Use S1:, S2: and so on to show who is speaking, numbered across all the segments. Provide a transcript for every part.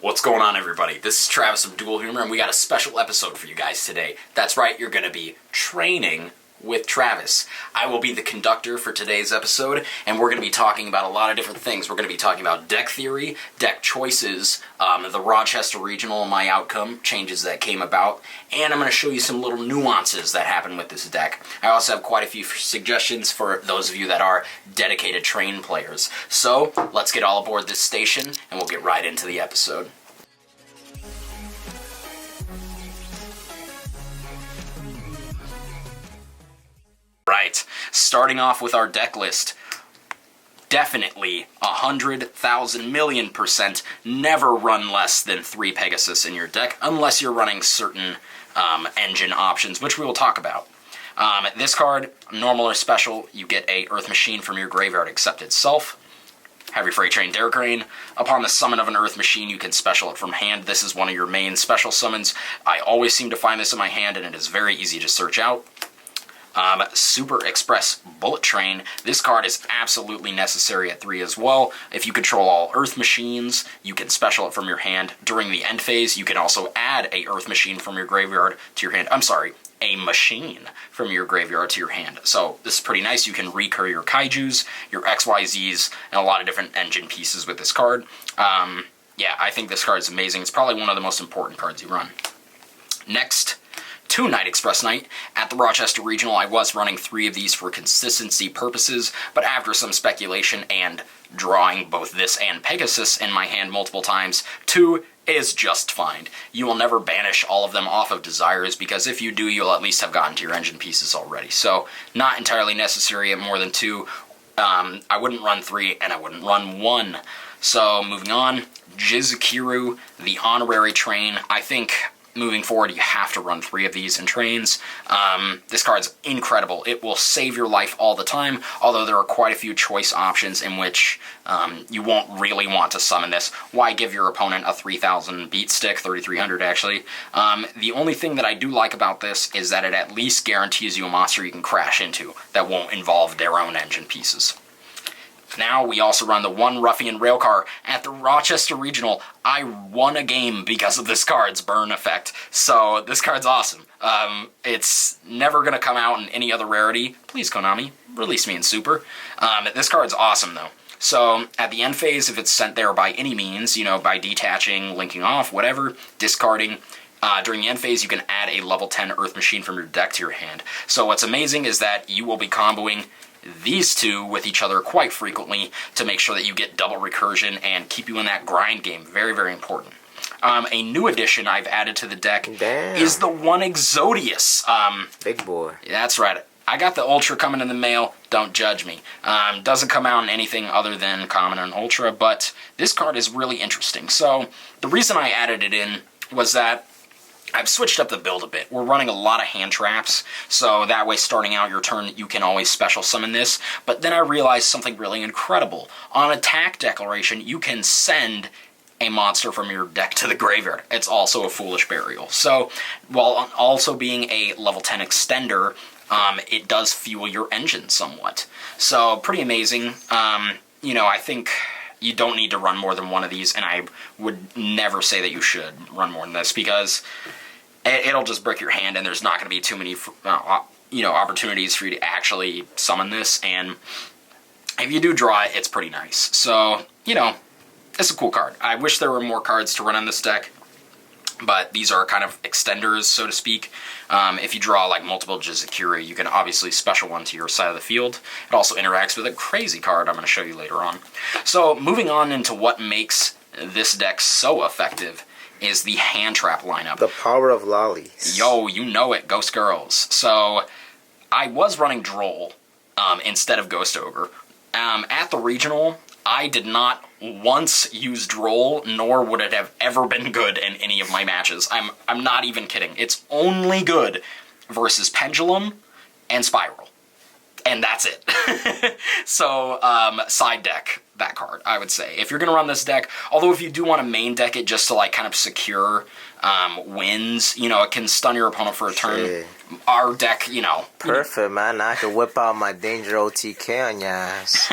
S1: What's going on, everybody? This is Travis from Duel Humor, and we got a special episode for you guys today. That's right, you're going to be training with Travis. I will be the conductor for today's episode, and we're going to be talking about a lot of different things. We're going to be talking about deck theory, deck choices, the Rochester Regional and my outcome, changes that came about, and I'm going to show you some little nuances that happen with this deck. I also have quite a few suggestions for those of you that are dedicated train players. So, let's get all aboard this station, and we'll get right into the episode. Right, starting off with our deck list. Definitely 100,000,000,000% never run less than 3 Pegasus in your deck, unless you're running certain engine options, which we will talk about. This card, normal or special, you get a Earth Machine from your graveyard except itself. Have your Freight Train Derrick Rain. Upon the summon of an Earth Machine, you can special it from hand. This is one of your main special summons. I always seem to find this in my hand, and it is very easy to search out. Super Express Bullet Train. This card is absolutely necessary at 3 as well. If you control all Earth Machines, you can special it from your hand. During the end phase, you can also add a Earth Machine from your graveyard to your hand. A machine from your graveyard to your hand. So this is pretty nice. You can recur your Kaijus, your XYZs, and a lot of different engine pieces with this card. Yeah, I think this card is amazing. It's probably one of the most important cards you run. Next, 2 Night Express Night. At the Rochester Regional, I was running 3 of these for consistency purposes, but after some speculation and drawing both this and Pegasus in my hand multiple times, 2 is just fine. You will never banish all of them off of Desires, because if you do, you'll at least have gotten to your engine pieces already. So, not entirely necessary at more than 2. I wouldn't run 3, and I wouldn't run 1. So, moving on, Jizukiru, the Honorary Train. I think moving forward, you have to run 3 of these in trains. This card's incredible. It will save your life all the time, although there are quite a few choice options in which you won't really want to summon this. Why give your opponent a 3,000 beat stick, 3,300 actually. The only thing that I do like about this is that it at least guarantees you a monster you can crash into that won't involve their own engine pieces. Now we also run the 1 Ruffian Railcar. At the Rochester Regional, I won a game because of this card's burn effect. So this card's awesome. It's never going to come out in any other rarity. Please, Konami, release me in Super. This card's awesome, though. So at the end phase, if it's sent there by any means, by detaching, linking off, whatever, discarding, during the end phase, you can add a level 10 Earth Machine from your deck to your hand. So what's amazing is that you will be comboing these 2 with each other quite frequently to make sure that you get double recursion and keep you in that grind game. Very, very important. A new addition I've added to the deck is the 1 Exodius.
S2: Big boy.
S1: That's right. I got the Ultra coming in the mail. Don't judge me. Doesn't come out in anything other than Common and Ultra, but this card is really interesting. So the reason I added it in was that I've switched up the build a bit. We're running a lot of hand traps, so that way starting out your turn you can always special summon this, but then I realized something really incredible. On attack declaration, you can send a monster from your deck to the graveyard. It's also a Foolish Burial. So, while also being a level 10 extender, it does fuel your engine somewhat. So, pretty amazing. I think you don't need to run more than 1 of these, and I would never say that you should run more than this, because it'll just brick your hand, and there's not going to be too many, opportunities for you to actually summon this, and if you do draw it, it's pretty nice. So, it's a cool card. I wish there were more cards to run on this deck, but these are kind of extenders, so to speak. If you draw, multiple Jizukiru, you can obviously special one to your side of the field. It also interacts with a crazy card I'm going to show you later on. So, moving on into what makes this deck so effective is the hand trap lineup.
S2: The power of lollies.
S1: Yo, you know it, Ghost Girls. So, I was running Droll instead of Ghost Ogre. At the Regional, I did not once use Droll, nor would it have ever been good in any of my matches. I'm not even kidding. It's only good versus Pendulum and Spiral. And that's it. So, side deck that card, I would say. If you're going to run this deck, although if you do want to main deck it just to, kind of secure wins, it can stun your opponent for a turn.
S2: Shit.
S1: Our deck,
S2: Perfect, man. Now I can whip out my Danger OTK on your ass.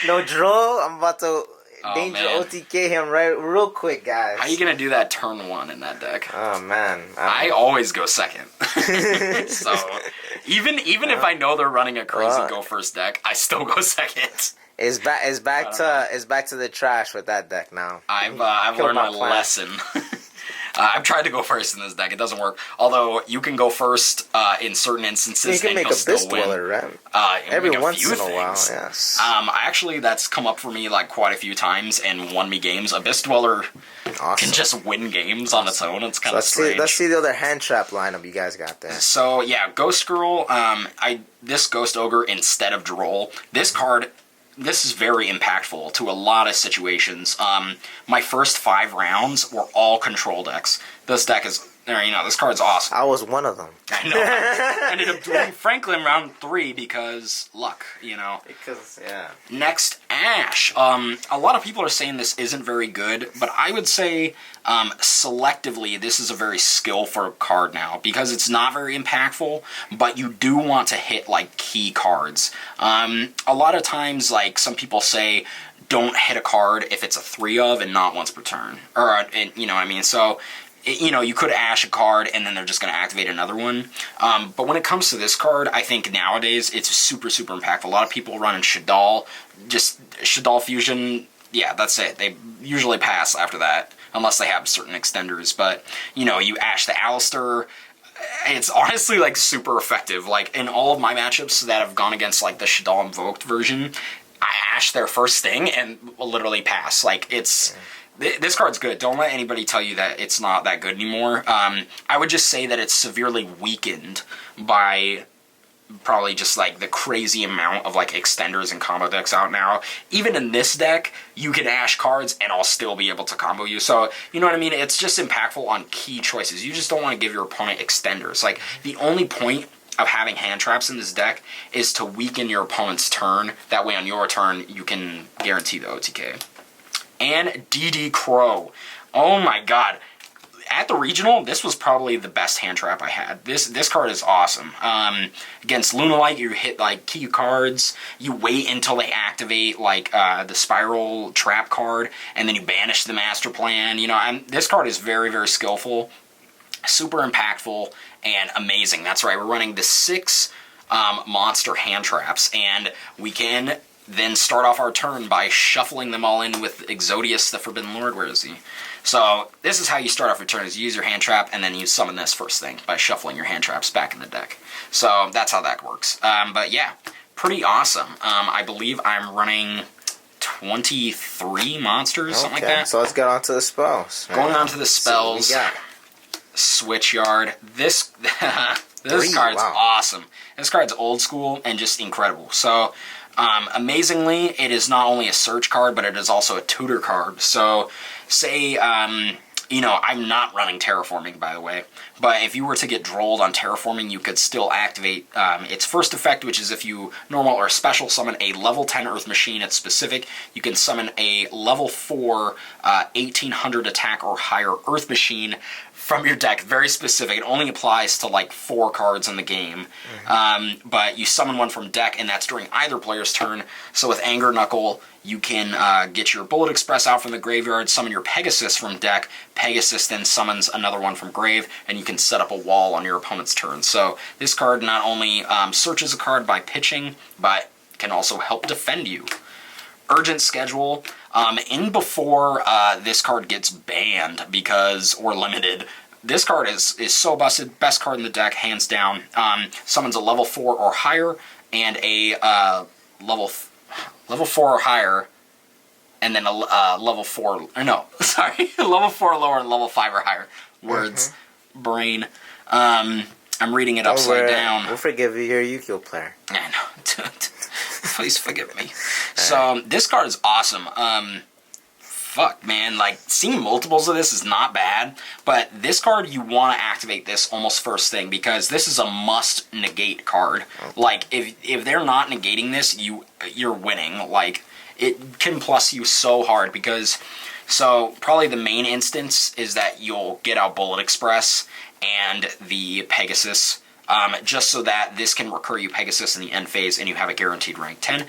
S2: No draw. I'm about to
S1: Oh,
S2: Danger
S1: man.
S2: OTK him real quick, guys.
S1: How are you going to do that turn 1 in that deck?
S2: Oh, man.
S1: I always go second. So, even if I know they're running a crazy go first deck, I still go second.
S2: It's back to the trash with that deck now.
S1: I've
S2: Killed
S1: learned
S2: my
S1: a
S2: plan.
S1: lesson. I've tried to go first in this deck. It doesn't work. Although you can go first in certain instances,
S2: You can make
S1: you'll
S2: a
S1: still
S2: Beast Dweller,
S1: win.
S2: right? Every
S1: Make a
S2: once
S1: few
S2: in a while,
S1: things.
S2: yes.
S1: Actually, that's come up for me like quite a few times and won me games. Abyss Dweller
S2: Awesome.
S1: can just win games on its own. It's kind of strange.
S2: Let's see the other hand trap lineup you guys got there.
S1: So yeah, Ghost Girl. This Ghost Ogre instead of Droll. This card. This is very impactful to a lot of situations. My first 5 rounds were all control decks. This deck is, this card's awesome.
S2: I was one of them.
S1: I know. I ended up doing Franklin round 3 because luck,
S2: Because, yeah.
S1: Next, Ash. A lot of people are saying this isn't very good, but I would say selectively this is a very skillful card now because it's not very impactful, but you do want to hit like key cards. A lot of times, like some people say, don't hit a card if it's a 3 of and not once per turn, or you know what I mean. So. You could Ash a card and then they're just going to activate another one. But when it comes to this card, I think nowadays it's super, super impactful. A lot of people run in Shadal, just Shadal Fusion. Yeah, that's it. They usually pass after that, unless they have certain extenders. But, you Ash the Alistair. It's honestly, like, super effective. Like, in all of my matchups that have gone against, like, the Shadal Invoked version, I Ash their first thing and literally pass. Like, it's... This card's good. Don't let anybody tell you that it's not that good anymore. I would just say that it's severely weakened by probably just like the crazy amount of like extenders and combo decks out now. Even in this deck, you can Ash cards and I'll still be able to combo you. So, you know what I mean? It's just impactful on key choices. You just don't want to give your opponent extenders. Like, the only point of having hand traps in this deck is to weaken your opponent's turn. That way on your turn, you can guarantee the OTK. And DD Crow. Oh my god. At the regional, this was probably the best hand trap I had. This card is awesome. Against Lunalight, you hit like key cards. You wait until they activate like the Spiral Trap card, and then you banish the Master Plan. This card is very, very skillful, super impactful, and amazing. That's right. We're running the 6 monster hand traps, and we can then start off our turn by shuffling them all in with Exodius, the Forbidden Lord. Where is he? So this is how you start off your turn, is you use your hand trap, and then you summon this first thing by shuffling your hand traps back in the deck. So that's how that works. But yeah, pretty awesome. I believe I'm running 23 monsters, something like that.
S2: So let's get on to the spells.
S1: Going on to the spells.
S2: So
S1: Switchyard. This card's awesome. This card's old school and just incredible. So... amazingly, it is not only a search card, but it is also a tutor card. So, say, I'm not running Terraforming, by the way, but if you were to get drolled on Terraforming, you could still activate its first effect, which is if you normal or special summon a level 10 Earth Machine, it's specific, you can summon a level 4 1800 attack or higher Earth Machine from your deck. Very specific. It only applies to like 4 cards in the game. But you summon one from deck, and that's during either player's turn. So with Anger Knuckle, you can get your Bullet Express out from the graveyard, summon your Pegasus from deck. Pegasus then summons another one from grave, and you can set up a wall on your opponent's turn. So this card not only searches a card by pitching, but can also help defend you. Urgent Schedule. In before this card gets banned or limited, this card is so busted. Best card in the deck, hands down. Summons a level 4 or higher and a level 4 or higher, and then a level 4. No, sorry, level 4 or lower and level 5 or higher. Words, brain. I'm reading it upside down.
S2: We'll forgive you. You're a Yugioh player.
S1: I know. Please forgive me. So, this card is awesome. Fuck, man. Like, seeing multiples of this is not bad, but this card, you want to activate this almost first thing, because this is a must-negate card. Okay. Like, if they're not negating this, you're winning. Like, it can plus you so hard, because... So, probably the main instance is that you'll get out Bullet Express and the Pegasus, just so that this can recur you Pegasus in the end phase and you have a guaranteed rank 10.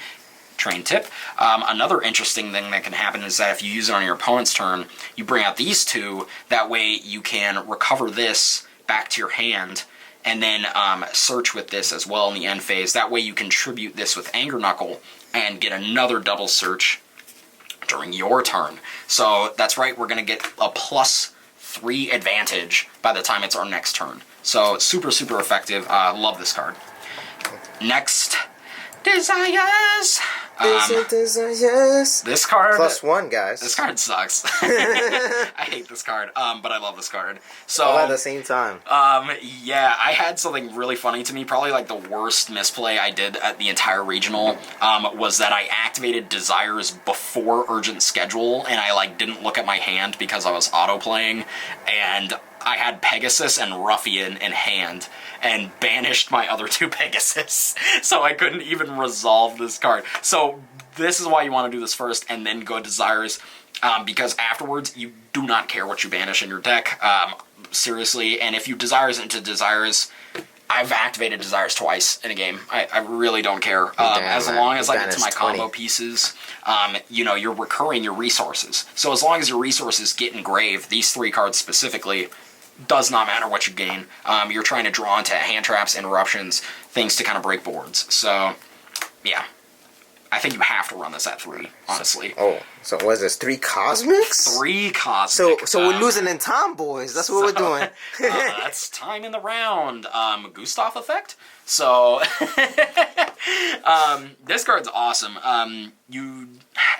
S1: train tip. Another interesting thing that can happen is that if you use it on your opponent's turn, you bring out these two. That way you can recover this back to your hand, and then search with this as well in the end phase. That way you can tribute this with Anger Knuckle and get another double search during your turn. So that's right, we're going to get a +3 advantage by the time it's our next turn. So super, super effective. Love this card. Next, Desires. This card
S2: +1, guys.
S1: This card sucks. I hate this card, but I love this card. So
S2: all at the same time.
S1: Yeah, I had something really funny to me. Probably like the worst misplay I did at the entire regional was that I activated Desires before Urgent Schedule, and I like didn't look at my hand because I was auto playing, and I had Pegasus and Ruffian in hand and banished my other 2 Pegasus, so I couldn't even resolve this card. So this is why you want to do this first and then go Desires, because afterwards you do not care what you banish in your deck, seriously, and if you Desires into Desires, I've activated Desires twice in a game. I really don't care. As long as I get to my combo pieces, you know, you're recurring your resources. So as long as your resources get engraved, these 3 cards specifically, does not matter what you gain. You're trying to draw into hand traps, interruptions, things to kind of break boards. So, yeah. I think you have to run this at 3, honestly.
S2: So what is this, 3 Cosmics?
S1: 3 Cosmics.
S2: So we're losing in time, boys. That's what we're doing.
S1: That's time in the round. Gustav effect? So, this card's awesome. You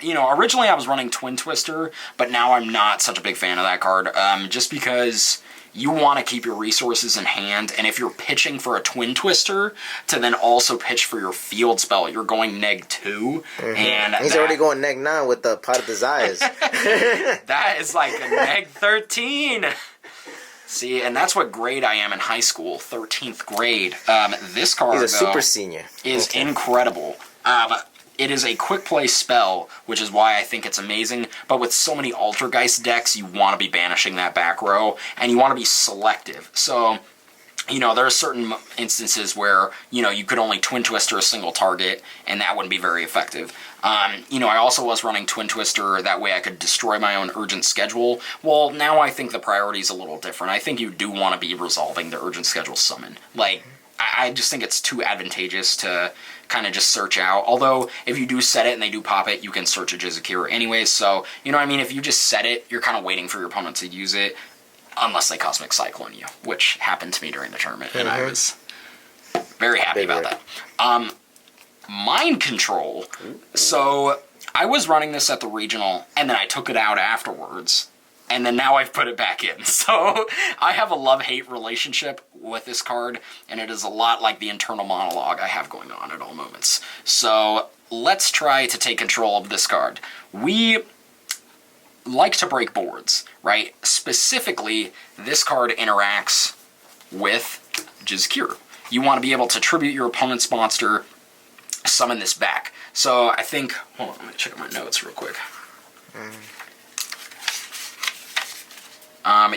S1: know, originally I was running Twin Twister, but now I'm not such a big fan of that card, just because you want to keep your resources in hand, and if you're pitching for a Twin Twister to then also pitch for your field spell, you're going -2, and
S2: he's already going -9 with the Pot of Desires.
S1: That is like a -13. See, and that's what grade I am in high school, 13th grade. This card,
S2: he's a super senior,
S1: is incredible. It is a quick play spell, which is why I think it's amazing, but with so many Altergeist decks, you want to be banishing that back row, and you want to be selective. So, you know, there are certain instances where, you know, you could only Twin Twister a single target, and that wouldn't be very effective. You know, I also was running Twin Twister, that way I could destroy my own Urgent Schedule. Well, now I think the priority is a little different. I think you do want to be resolving the Urgent Schedule summon. Like, I just think it's too advantageous to kind of just search out. Although, if you do set it and they do pop it, you can search a Jizakira anyways. So, you know what I mean? If you just set it, you're kind of waiting for your opponent to use it, unless they Cosmic Cyclone you, which happened to me during the tournament, and I was very happy about that. Mind Control. So, I was running this at the regional, and then I took it out afterwards. And then now I've put it back in. So I have a love-hate relationship with this card, and it is a lot like the internal monologue I have going on at all moments. So let's try to take control of this card. We like to break boards, right? Specifically, this card interacts with Jizakira. You want to be able to tribute your opponent's monster, summon this back. So I think, hold on, let me check my notes real quick.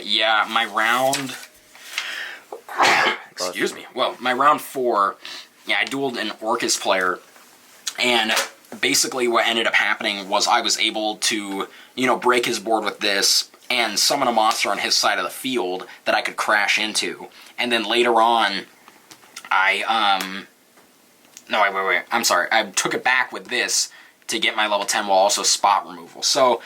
S1: Yeah, my round, excuse me, well, my round 4, yeah, I dueled an Orcus player, and basically what ended up happening was I was able to, you know, break his board with this, and summon a monster on his side of the field that I could crash into, and then later on, no, wait, I'm sorry, I took it back with this to get my level 10 while also spot removal. So,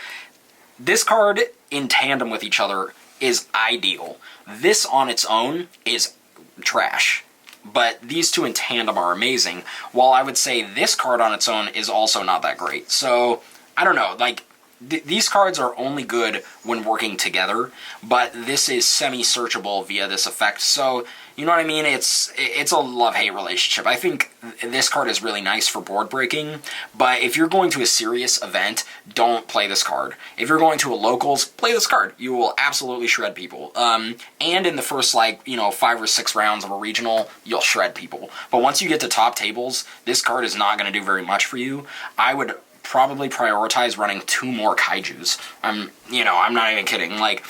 S1: this card in tandem with each other is ideal. This on its own is trash, but these two in tandem are amazing, while I would say this card on its own is also not that great. So, I don't know, like, these cards are only good when working together, but this is semi-searchable via this effect, so, you know what I mean? It's a love-hate relationship. I think this card is really nice for board breaking, but if you're going to a serious event, don't play this card. If you're going to a locals, play this card. You will absolutely shred people. And in the first, like, you know, 5 or 6 rounds of a regional, you'll shred people. But once you get to top tables, this card is not going to do very much for you. I would probably prioritize running 2 more Kaijus. I'm not even kidding. Like,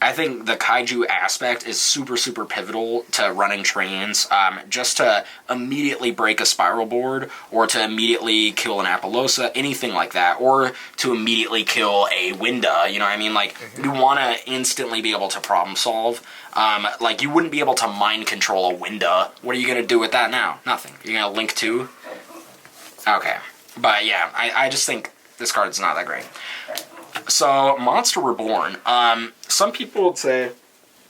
S1: I think the kaiju aspect is super, super pivotal to running trains. Just to immediately break a spiral board, or to immediately kill an Appaloosa, anything like that, or to immediately kill a Winda. You know what I mean? Like, you want to instantly be able to problem solve. Like, you wouldn't be able to mind control a Winda. What are you going to do with that now? Nothing. You're going to link 2? Okay. But yeah, I just think this card's not that great. So, Monster Reborn. Some people would say,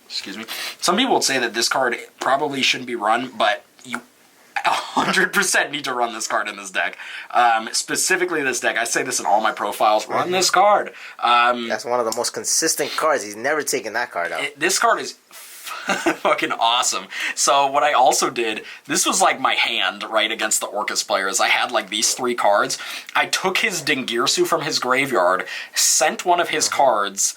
S1: some people would say that this card probably shouldn't be run, but you 100% need to run this card in this deck. Specifically this deck. I say this in all my profiles. Run this card.
S2: That's one of the most consistent cards. He's never taken that card out.
S1: This card is fucking awesome. So what I also did, this was like my hand, right, against the Orcus players. I had like these 3 cards. I took his Dingirsu from his graveyard, sent one of his cards,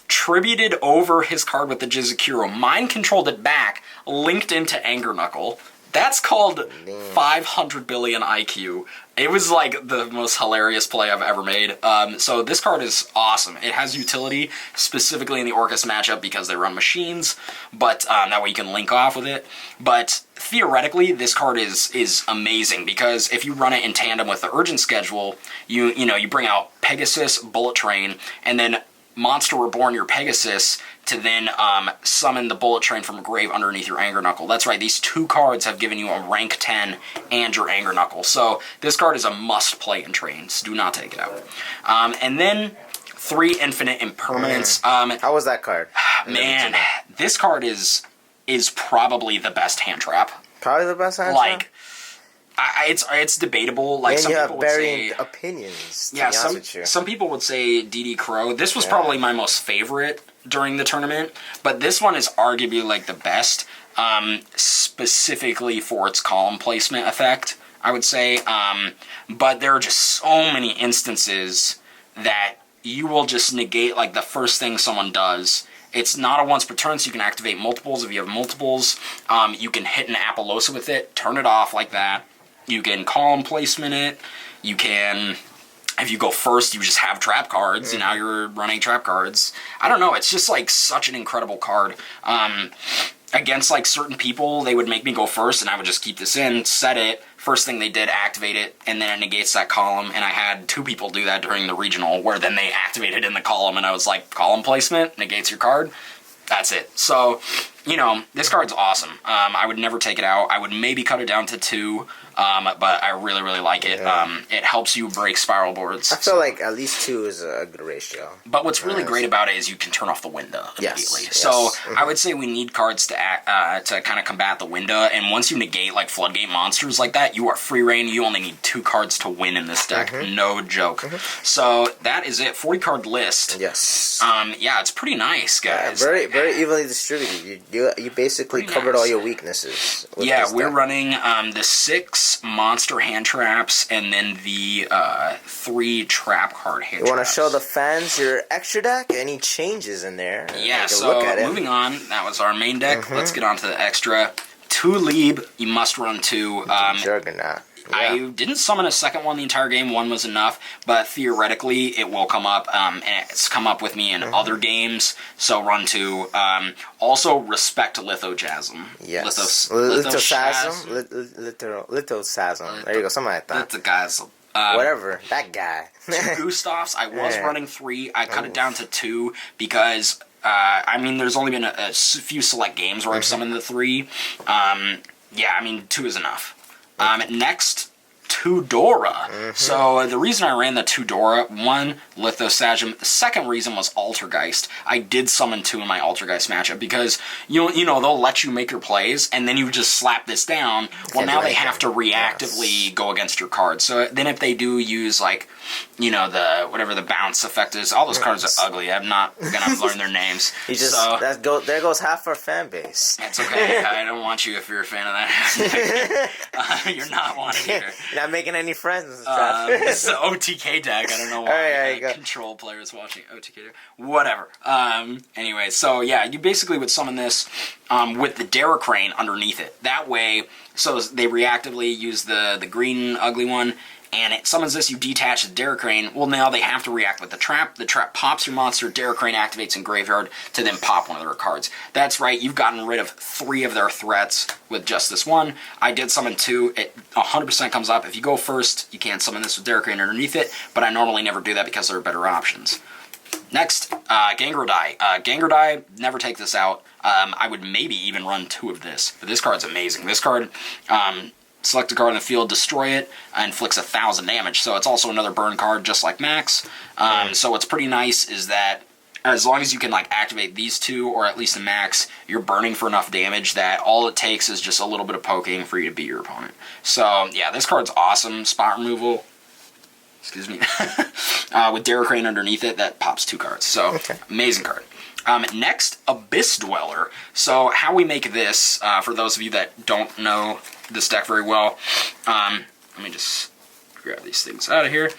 S1: tributed over his card with the Jizukiro, mind controlled it back, linked into Anger Knuckle. That's called 500 billion IQ. It was like the most hilarious play I've ever made. So this card is awesome. It has utility, specifically in the Orcus matchup because they run machines, but that way you can link off with it. But theoretically, this card is amazing because if you run it in tandem with the Urgent Schedule, you bring out Pegasus, Bullet Train, and then Monster Reborn your Pegasus to then summon the Bullet Train from a grave underneath your Anger Knuckle. That's right, these 2 cards have given you a rank 10 and your Anger Knuckle. So this card is a must-play in trains. Do not take it out. And then 3 Infinite Impermanence.
S2: How was that card?
S1: Man, this card is probably the best hand trap.
S2: Probably the best hand trap?
S1: Like, it's debatable. Like,
S2: and
S1: some
S2: you
S1: people
S2: have
S1: would
S2: varying
S1: say
S2: opinions.
S1: Yeah, some people would say DD Crow. This was probably my most favorite during the tournament, but this one is arguably like the best, specifically for its column placement effect, I would say. But there are just so many instances that you will just negate like the first thing someone does. It's not a once per turn, so you can activate multiples if you have multiples. You can hit an Appaloosa with it, turn it off like that. You can column placement it. You can, if you go first, you just have trap cards, and now you're running trap cards. I don't know, it's just like such an incredible card. Against like certain people, they would make me go first, and I would just keep this in, set it. First thing they did, activate it, and then it negates that column. And I had 2 people do that during the regional, where then they activated in the column, and I was like, column placement, negates your card. That's it. So, you know, this card's awesome. I would never take it out. I would maybe cut it down to 2, but I really, really like it. It helps you break spiral boards.
S2: I feel like at least 2 is a good ratio.
S1: But what's really great about it is you can turn off the Winda immediately.
S2: Yes.
S1: So I would say we need cards to kind of combat the Winda, and once you negate like floodgate monsters like that, you are free reign. You only need 2 cards to win in this deck. No joke. So that is it. 40 card list.
S2: Yes.
S1: Yeah, it's pretty nice, guys.
S2: Very, very evenly distributed. You basically covered all your weaknesses.
S1: Yeah, we're running the 6 monster hand traps and then the 3 trap card hand traps.
S2: You want to show the fans your extra deck? Any changes in there?
S1: Yeah, so moving on, that was our main deck. Let's get on to the extra. 2 Lieb, you must run 2.
S2: Juggernaut. Yeah.
S1: I didn't summon a second one the entire game. 1 was enough, but theoretically it will come up, and it's come up with me in other games, so run 2. Also, respect Lithojasm.
S2: Yes. Lithosasm? Lithosasm. There you go, something like that.
S1: Lithogazm.
S2: Whatever, that guy.
S1: 2 Gustavs. I was running 3. I cut it down to 2 because, I mean, there's only been a few select games where I've summoned the 3. Yeah, I mean, 2 is enough. Next, 2 Dora. So the reason I ran the 2 Dora, 1, Lithosagem. The second reason was Altergeist. I did summon 2 in my Altergeist matchup because, you know, they'll let you make your plays, and then you just slap this down. Well, now they have to reactively go against your card. So then if they do use, like, you know, whatever the bounce effect is, all those cards are ugly. I'm not going to learn their names.
S2: There goes half our fan base.
S1: That's okay. I don't want you if you're a fan of that. You're not wanted here.
S2: You're not making any friends.
S1: It's the OTK deck. I don't know why. Control players watching OTK deck. Whatever. Anyway, so yeah, you basically would summon this with the Daracrane underneath it. That way, so they reactively use the green ugly one, and it summons this, you detach the Derek Crane. Well, now they have to react with the trap. The trap pops your monster, Derek Crane activates in graveyard to then pop one of their cards. That's right, you've gotten rid of 3 of their threats with just this one. I did summon 2, it 100% comes up. If you go first, you can't summon this with Derek Crane underneath it, but I normally never do that because there are better options. Next, Gangrodai. Gangrodai, never take this out. I would maybe even run 2 of this, but this card's amazing. This card, select a card in the field, destroy it, inflicts 1,000 damage, so it's also another burn card just like Max. So what's pretty nice is that as long as you can like activate these 2, or at least the Max, you're burning for enough damage that all it takes is just a little bit of poking for you to beat your opponent. So yeah, this card's awesome. Spot removal. Excuse me. With Derek Crane underneath it, that pops 2 cards. So, amazing card. Next, Abyss Dweller. So, how we make this, for those of you that don't know this deck very well, let me just grab these things out of here,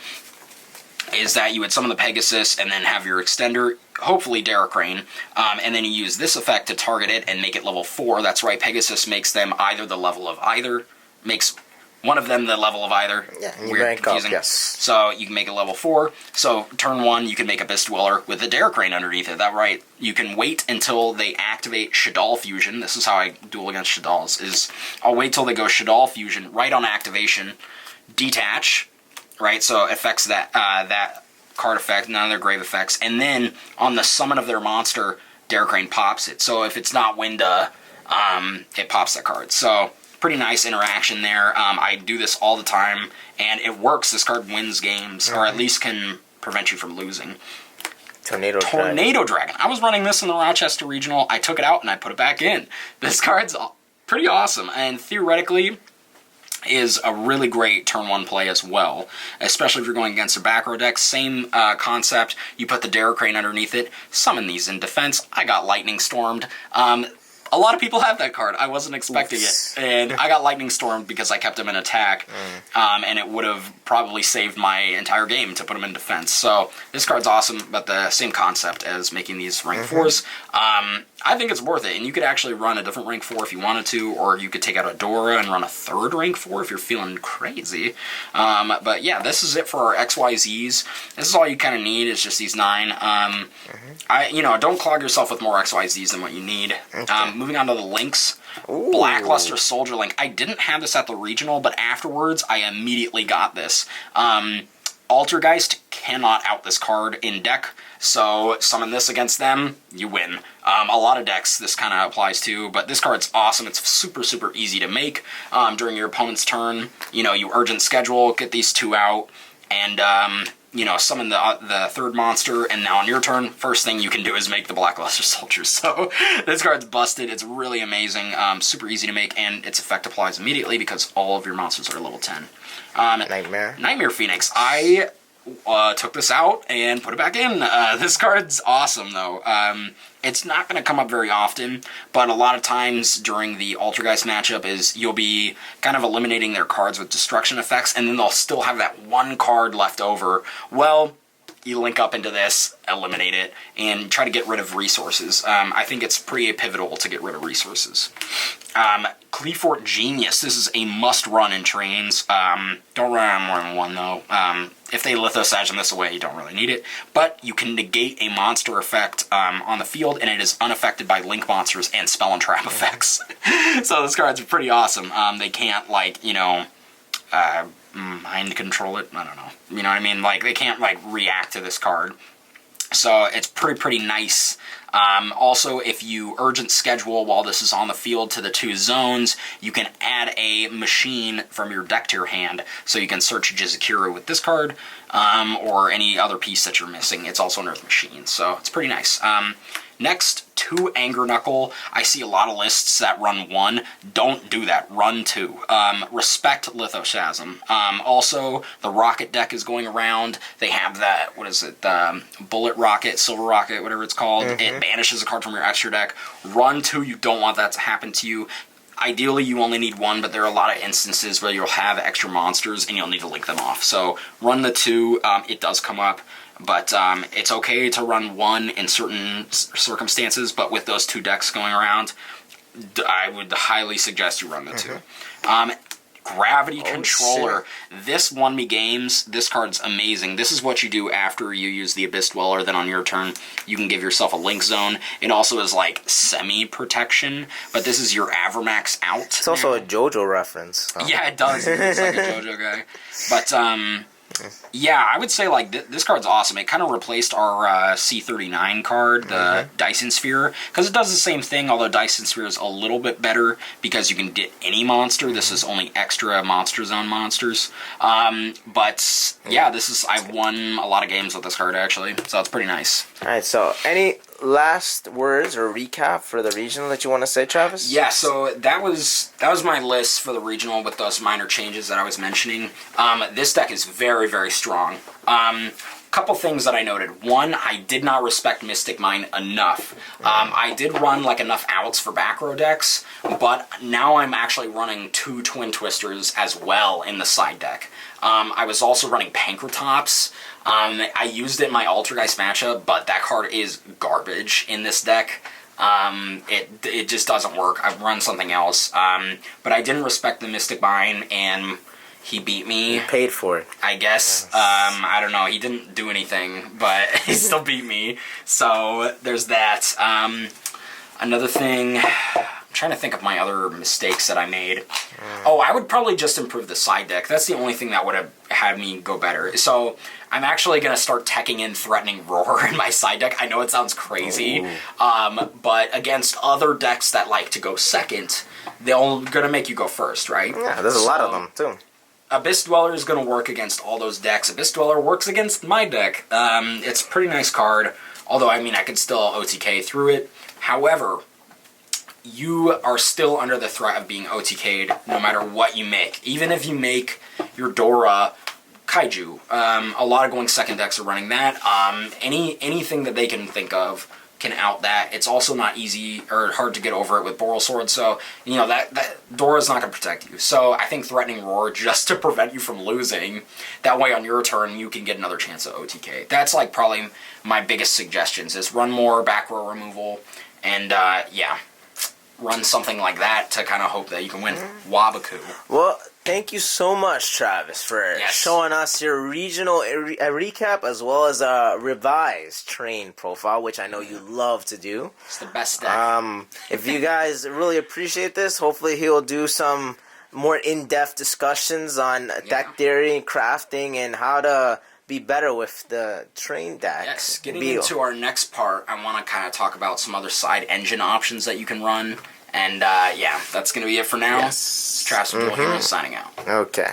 S1: is that you would summon the Pegasus and then have your extender, hopefully Derek Crane, and then you use this effect to target it and make it level 4. That's right, Pegasus makes them either the level of either, makes one of them the level of either.
S2: Yeah, and you rank up, yes.
S1: So you can make it level 4. So turn 1, you can make Abyss Dweller with the Derek Crane underneath it. That right. You can wait until they activate Shaddoll Fusion. This is how I duel against Shaddolls, is I'll wait till they go Shaddoll Fusion, right on activation, detach, right? So it affects that, that card effect, none of their grave effects. And then on the summon of their monster, Derek Crane pops it. So if it's not Winda, it pops that card. So pretty nice interaction there. I do this all the time, and it works. This card wins games, or at least can prevent you from losing.
S2: Tornado
S1: Dragon. I was running this in the Rochester Regional. I took it out, and I put it back in. This card's pretty awesome, and theoretically is a really great turn 1 play as well, especially if you're going against a back row deck. Same concept. You put the Derek Crane underneath it, summon these in defense. I got Lightning Stormed. A lot of people have that card. I wasn't expecting it. And I got Lightning Stormed because I kept him in attack. And it would have probably saved my entire game to put him in defense. So this card's awesome, but the same concept as making these rank 4s. I think it's worth it. And you could actually run a different rank 4 if you wanted to, or you could take out a Dora and run a 3rd rank 4 if you're feeling crazy. But yeah, this is it for our XYZs. This is all you kind of need, is just these 9. Don't clog yourself with more XYZs than what you need. Moving on to the links. Ooh. Blackluster Soldier Link. I didn't have this at the regional, but afterwards I immediately got this. Altergeist cannot out this card in deck, so summon this against them, you win. A lot of decks this kind of applies to, but this card's awesome. It's super, super easy to make during your opponent's turn. You urgent schedule, get these 2 out, and summon the 3rd monster, and now on your turn, first thing you can do is make the Blackluster Soldiers. So this card's busted. It's really amazing, super easy to make, and its effect applies immediately because all of your monsters are level 10. Nightmare Phoenix. I took this out and put it back in. This card's awesome, though. It's not going to come up very often, but a lot of times during the Altergeist matchup is you'll be kind of eliminating their cards with destruction effects, and then they'll still have that 1 card left over. Well, you link up into this, eliminate it, and try to get rid of resources. I think it's pretty pivotal to get rid of resources. Cleafort Genius. This is a must-run in trains. Don't run on more than 1, though. If they Lithosagem this away, you don't really need it. But you can negate a monster effect on the field, and it is unaffected by link monsters and spell and trap effects. So this card's pretty awesome. They can't, mind control it. I don't know. You know what I mean? They can't, react to this card. So it's pretty nice. Also, if you urgent schedule while this is on the field to the 2 zones, you can add a machine from your deck to your hand. So you can search Jizakira with this card, or any other piece that you're missing. It's also an Earth Machine, so it's pretty nice. Next, 2 Anger Knuckle. I see a lot of lists that run 1. Don't do that. Run 2. Respect Lithosasm. Also, the Rocket deck is going around. They have that, Bullet Rocket, Silver Rocket, whatever it's called. It banishes a card from your extra deck. Run 2. You don't want that to happen to you. Ideally, you only need 1, but there are a lot of instances where you'll have extra monsters and you'll need to link them off. So run the 2. It does come up. But it's okay to run 1 in certain circumstances, but with those 2 decks going around, I would highly suggest you run the 2. Gravity Controller.
S2: Shit.
S1: This won me games. This card's amazing. This is what you do after you use the Abyss Dweller. Then on your turn, you can give yourself a Link Zone. It also is like semi-protection, but this is your Avermax out.
S2: It's also a JoJo reference.
S1: Oh. Yeah, it does. It's like a JoJo guy. But, yeah, I would say, like, this card's awesome. It kind of replaced our C39 card, the Dyson Sphere, because it does the same thing, although Dyson Sphere is a little bit better because you can get any monster. This is only extra Monster Zone monsters. But, yeah, I've won a lot of games with this card, actually, so it's pretty nice.
S2: Alright, so any last words or recap for the regional that you want to say, Travis?
S1: Yeah, so that was my list for the regional with those minor changes that I was mentioning. This deck is very, very strong. Couple things that I noted. One, I did not respect Mystic Mine enough. I did run like enough outs for back row decks, but now I'm actually running 2 Twin Twisters as well in the side deck. I was also running Pankratops. I used it in my Altergeist matchup, but that card is garbage in this deck. It just doesn't work. I've run something else. But I didn't respect the Mystic Mine, and he beat me.
S2: He paid for it.
S1: I guess.
S2: Yes.
S1: I don't know. He didn't do anything, but he still beat me. So there's that. Another thing... I'm trying to think of my other mistakes that I made. Oh, I would probably just improve the side deck. That's the only thing that would have had me go better. So I'm actually going to start teching in Threatening Roar in my side deck. I know it sounds crazy, but against other decks that like to go second, they're going to make you go first, right?
S2: Yeah, there's a lot of them, too.
S1: Abyss Dweller is going to work against all those decks. Abyss Dweller works against my deck. It's a pretty nice card, although, I mean, I could still OTK through it. However, you are still under the threat of being OTK'd no matter what you make. Even if you make your Dora Kaiju. A lot of going second decks are running that. Anything that they can think of can out that. It's also not easy or hard to get over it with Boral Sword, so, you know, that Dora's not going to protect you. So I think Threatening Roar just to prevent you from losing. That way on your turn you can get another chance at OTK. That's like probably my biggest suggestions is run more back row removal and, yeah. Run something like that to kind of hope that you can win. Wabaku.
S2: Well, thank you so much, Travis, for showing us your regional recap as well as a revised train profile, which I know you love to do.
S1: It's the best deck.
S2: If you guys really appreciate this, hopefully he'll do some more in-depth discussions on deck theory and crafting and how to be better with the train decks.
S1: Yes, getting into our next part, I want to kind of talk about some other side engine options that you can run. And, yeah, that's going to be it for now.
S2: Yes.
S1: Travis Duel Heroes signing out.
S2: Okay.